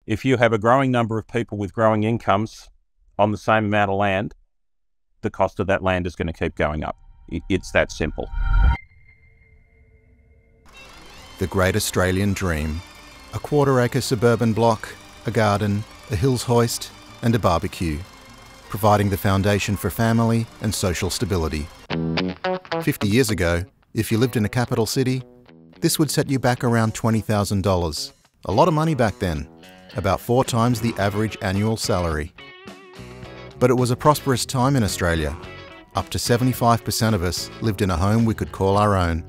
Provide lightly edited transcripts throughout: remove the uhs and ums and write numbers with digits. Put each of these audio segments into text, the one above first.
If you have a growing number of people with growing incomes on the same amount of land, the cost of that land is going to keep going up. It's that simple. The great Australian dream. A quarter-acre suburban block, a garden, a hills hoist and a barbecue, providing the foundation for family and social stability. 50 years ago, if you lived in a capital city, this would set you back around $20,000. A lot of money back then, about 4 times the average annual salary. But it was a prosperous time in Australia. Up to 75% of us lived in a home we could call our own.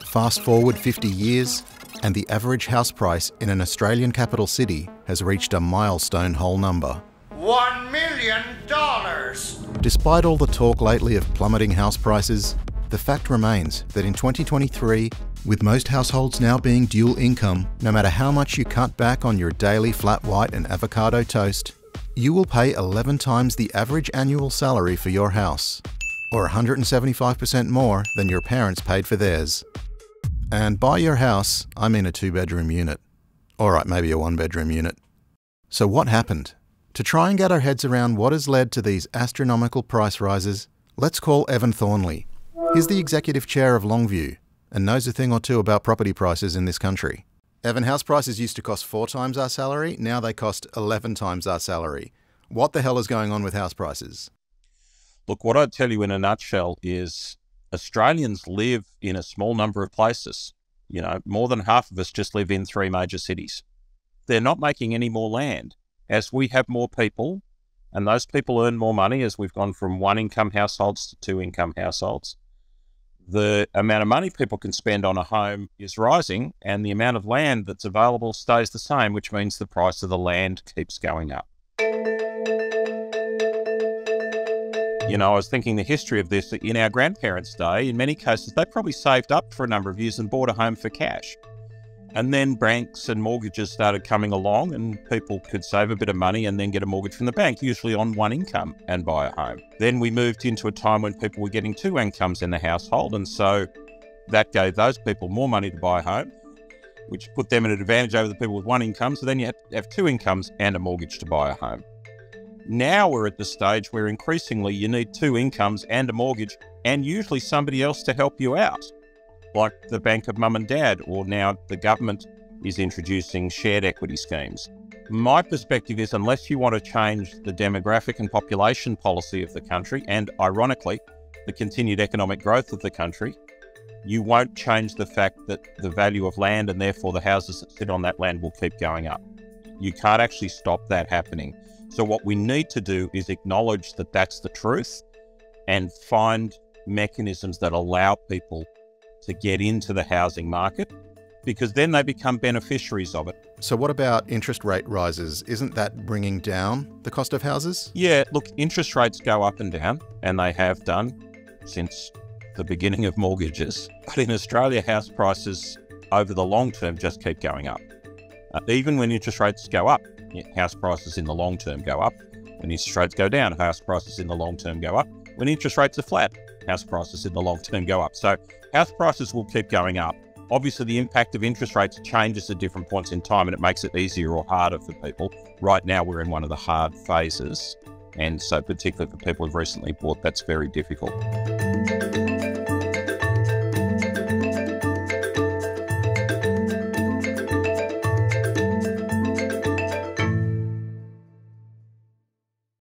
Fast forward 50 years, and the average house price in an Australian capital city has reached a milestone whole number. $1 million! Despite all the talk lately of plummeting house prices, the fact remains that in 2023, with most households now being dual income, no matter how much you cut back on your daily flat white and avocado toast, you will pay 11 times the average annual salary for your house, or 175% more than your parents paid for theirs. And by your house, I mean a 2-bedroom unit. Alright, maybe a 1-bedroom unit. So what happened? To try and get our heads around what has led to these astronomical price rises, let's call Evan Thornley. He's the executive chair of Longview and knows a thing or two about property prices in this country. Evan, house prices used to cost 4 times our salary, now they cost 11 times our salary. What the hell is going on with house prices? Look, what I'd tell you in a nutshell is Australians live in a small number of places. You know, more than half of us just live in 3 major cities. They're not making any more land. As we have more people, and those people earn more money as we've gone from 1-income households to 2-income households, the amount of money people can spend on a home is rising, and the amount of land that's available stays the same, which means the price of the land keeps going up. You know, I was thinking the history of this, in our grandparents' day, in many cases, they probably saved up for a number of years and bought a home for cash. And then banks and mortgages started coming along, and people could save a bit of money and then get a mortgage from the bank, usually on 1 income, and buy a home. Then we moved into a time when people were getting 2 incomes in the household, and so that gave those people more money to buy a home, which put them at an advantage over the people with 1 income. So then you have to have 2 incomes and a mortgage to buy a home. Now we're at the stage where increasingly you need 2 incomes and a mortgage, and usually somebody else to help you out, like the bank of mum and dad, or now the government is introducing shared equity schemes. My perspective is, unless you want to change the demographic and population policy of the country, and ironically, the continued economic growth of the country, you won't change the fact that the value of land and therefore the houses that sit on that land will keep going up. You can't actually stop that happening. So what we need to do is acknowledge that that's the truth and find mechanisms that allow people to get into the housing market, because then they become beneficiaries of it. So what about interest rate rises? Isn't that bringing down the cost of houses? Yeah, look, interest rates go up and down, and they have done since the beginning of mortgages. But in Australia, house prices over the long term just keep going up. Even when interest rates go up, house prices in the long term go up. When interest rates go down, house prices in the long term go up. When interest rates are flat, house prices in the long term go up. So house prices will keep going up. Obviously, the impact of interest rates changes at different points in time, and it makes it easier or harder for people. Right now, we're in one of the hard phases. And so particularly for people who've recently bought, that's very difficult.